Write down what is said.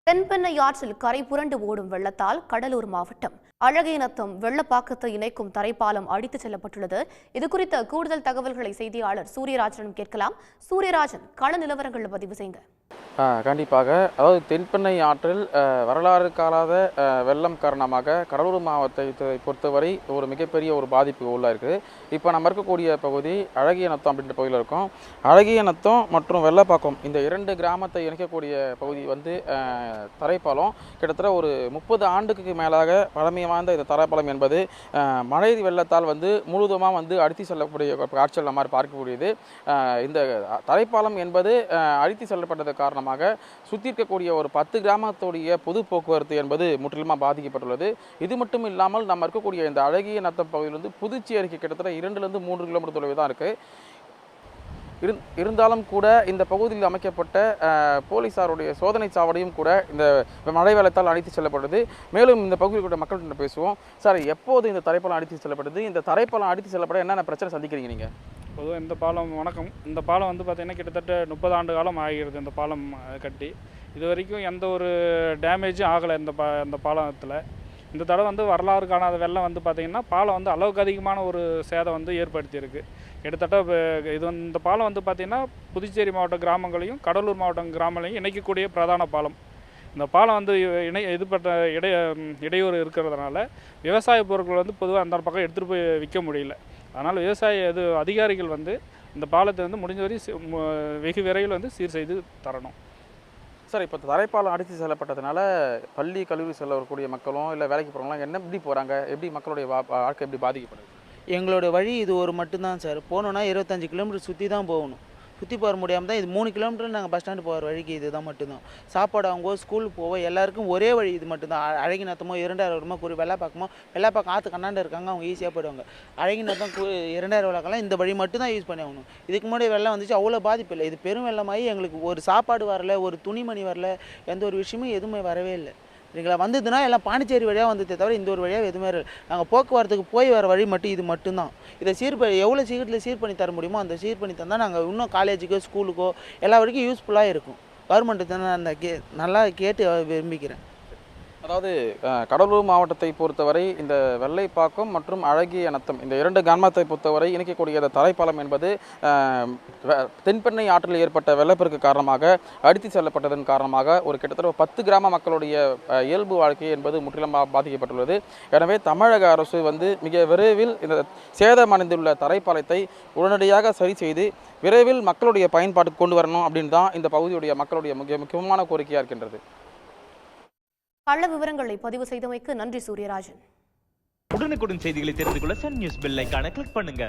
தென்பெண்ணை ஆற்றில் கரை புரண்டு ஓடும் வெள்ளத்தால் கடலூர் மாவட்டம் அழகியநத்தம் வெள்ளப்பாக்கத்தை இணைக்கும் தரைப்பாலம் அடித்துச் செல்லப்பட்டுள்ளது. இதுகுறித்த கூடுதல் தகவல்களை செய்தியாளர் சூரியராஜனிடம் கேட்கலாம். சூரியராஜன், கள நிலவரங்களை பதிவு செய்யுங்க. கண்டிப்பாக. அதாவது தென்பெண்ணை ஆற்றில் வரலாறு காலாத வெள்ளம் காரணமாக கடலூர் மாவட்டத்தை பொறுத்தவரை ஒரு மிகப்பெரிய ஒரு பாதிப்பு உள்ளாயிருக்கு. இப்போ நம்ம இருக்கக்கூடிய பகுதி அழகியநத்தம் அப்படின்ற பகுதியில் இருக்கோம். அழகியநத்தம் மற்றும் வெள்ளப்பாக்கம் இந்த இரண்டு கிராமத்தை இணைக்கக்கூடிய பகுதி தரைப்பாலம் கிட்டத்தட்ட ஒரு 30 ஆண்டுக்கு மேலாக பழமை வாய்ந்த இந்த தரைப்பாலம் என்பது மழை வெள்ளத்தால் முழுவதுமாக அடித்து செல்லக்கூடிய காட்சிகள் நம்ம பார்க்கக்கூடியது. இந்த தரைப்பாலம் என்பது அடித்து செல்லப்பட்டது காரணமாக சுற்றி இருக்கக்கூடிய ஒரு 10 கிராமத்துடைய பொது போக்குவரத்து என்பது முற்றிலுமாக பாதிக்கப்பட்டுள்ளது. இது மட்டும் இல்லாமல் நம்ம இருக்கக்கூடிய இந்த அழகியநத்தம் பகுதியிலிருந்து புதுச்சேரிக்கு கிட்டத்தட்ட 2 to 3 கிலோமீட்டர் தொலைவு தான் இருக்குது. இருந்தாலும் கூட இந்த பகுதியில் அமைக்கப்பட்ட போலீசாருடைய சோதனை சாவடியும் கூட இந்த மழை வெள்ளத்தால் அடித்து செல்லப்பட்டது. மேலும் இந்த பகுதியில் கூட மக்கள்கிட்ட பேசுவோம். சார், எப்போது இந்த தரைப்பாலம் அடித்து செல்லப்பட்டது? இந்த தரைப்பாலம் அடித்து செல்லப்பட என்னென்ன பிரச்சனை சந்திக்கிறீங்க நீங்கள்? பொதுவாக இந்த பாலம் வணக்கம். இந்த பாலம் பார்த்திங்கன்னா கிட்டத்தட்ட 30 ஆண்டு காலம் ஆகிறது. இந்த பாலம் கட்டி இது வரைக்கும் எந்த ஒரு டேமேஜும் ஆகலை. இந்த பாலத்தில் இந்த தடவை வரலாறு காணாத வெள்ளம் பார்த்திங்கன்னா பாலம் அளவுக்கு அதிகமான ஒரு சேதம் ஏற்படுத்தியிருக்கு. கிட்டத்தட்ட இந்த பாலம் பார்த்திங்கன்னா புதுச்சேரி மாவட்ட கிராமங்களையும் கடலூர் மாவட்டம் கிராமங்களையும் இணைக்கக்கூடிய பிரதான பாலம். இந்த பாலம் இடையூறு இருக்கிறதுனால விவசாய பொருட்கள் பொதுவாக அந்த பக்கம் எடுத்துகிட்டு போய் விற்க முடியல. அதனால் அதிகாரிகள் இந்த பாலத்தை முடிஞ்சவரை வெகு விரைவில் சீர் செய்து தரணும். சார், இப்போ தரைப்பாலம் அடித்து செல்லப்பட்டதுனால பள்ளி கல்லூரி செல்ல வரக்கூடிய மக்களும் இல்லை வேலைக்கு போகிறவங்களாம் எப்படி போகிறாங்க? எப்படி மக்களுடைய வாழ்க்கை எப்படி பாதிக்கப்படுது? எங்களோட வழி இது ஒரு மட்டும்தான் சார். போகணுன்னா 25 கிலோமீட்டர் சுற்றி தான் போகணும். சுற்றி போக முடியாமல் தான் இது 3 கிலோமீட்டர் நாங்கள் பஸ் ஸ்டாண்டு போகிற வழிக்கு இது தான் மட்டும்தான். சாப்பாடு அவங்க ஸ்கூலுக்கு போவோம், எல்லாருக்கும் ஒரே வழி இது மட்டும்தான். அழகிநத்தமோ 2000 வெள்ளாப்பாக்கம் ஆற்று கண்ணாண்டு இருக்காங்க, அவங்க ஈஸியாக போயிடுவாங்க. அழகிநத்தம் 2000 விளக்கெல்லாம் இந்த வழி மட்டும் தான் யூஸ் பண்ணி ஆகணும். இதுக்கு முன்னாடி வெள்ளம் வந்துச்சு, அவ்வளோ பாதிப்பு இல்லை. இது பெரும் வெள்ளமாகி எங்களுக்கு ஒரு சாப்பாடு வரல, ஒரு துணிமணி வரல, எந்த ஒரு விஷயமும் எதுவுமே வரவே இல்லை. எங்களை வந்ததுன்னா எல்லாம் பாண்டிச்சேரி வழியாக வந்ததே தவிர இந்த ஒரு வழியாக எதுவுமே இல்லை. நாங்கள் போக்குவரத்துக்கு போய் வர வழி மட்டும் இது மட்டும்தான். இதை எவ்வளோ சீக்கிரத்தில் சீர் பண்ணி தர முடியுமோ அந்த சீர் பண்ணி தந்தால் நாங்கள் இன்னும் காலேஜுக்கோ ஸ்கூலுக்கோ எல்லா வரைக்கும் யூஸ்ஃபுல்லாக இருக்கும். கவர்மெண்ட்டு தானே நல்லா கேட்டு விரும்பிக்கிறேன். அதாவது கடலூர் மாவட்டத்தை பொறுத்தவரை இந்த வெள்ளைப்பாக்கம் மற்றும் அழகியநத்தம் இந்த 2 கிராமத்தை பொறுத்தவரை இணைக்கக்கூடிய இந்த தரைப்பாலம் என்பது தென்பெண்ணை ஆற்றில் ஏற்பட்ட வெள்ளப்பெருக்கு காரணமாக அடித்து செல்லப்பட்டதன் காரணமாக ஒரு கிட்டத்தட்ட 10 கிராம மக்களுடைய இயல்பு வாழ்க்கை என்பது முற்றிலும் பாதிக்கப்பட்டுள்ளது. எனவே தமிழக அரசு மிக விரைவில் இந்த சேதமடைந்துள்ள தரைப்பாலத்தை உடனடியாக சரி செய்து விரைவில் மக்களுடைய பயன்பாட்டுக்கு கொண்டு வரணும் அப்படின்னு தான் இந்த பகுதியுடைய மக்களுடைய முக்கியமான கோரிக்கையாக இருக்கின்றது. கள விவரங்களை பதிவு செய்தமைக்கு நன்றி சூரியராஜன். உடனுக்குடன் செய்திகளை தெரிந்து கொள்ள சன் நியூஸ் பெல் ஐகானை கிளிக் பண்ணுங்க.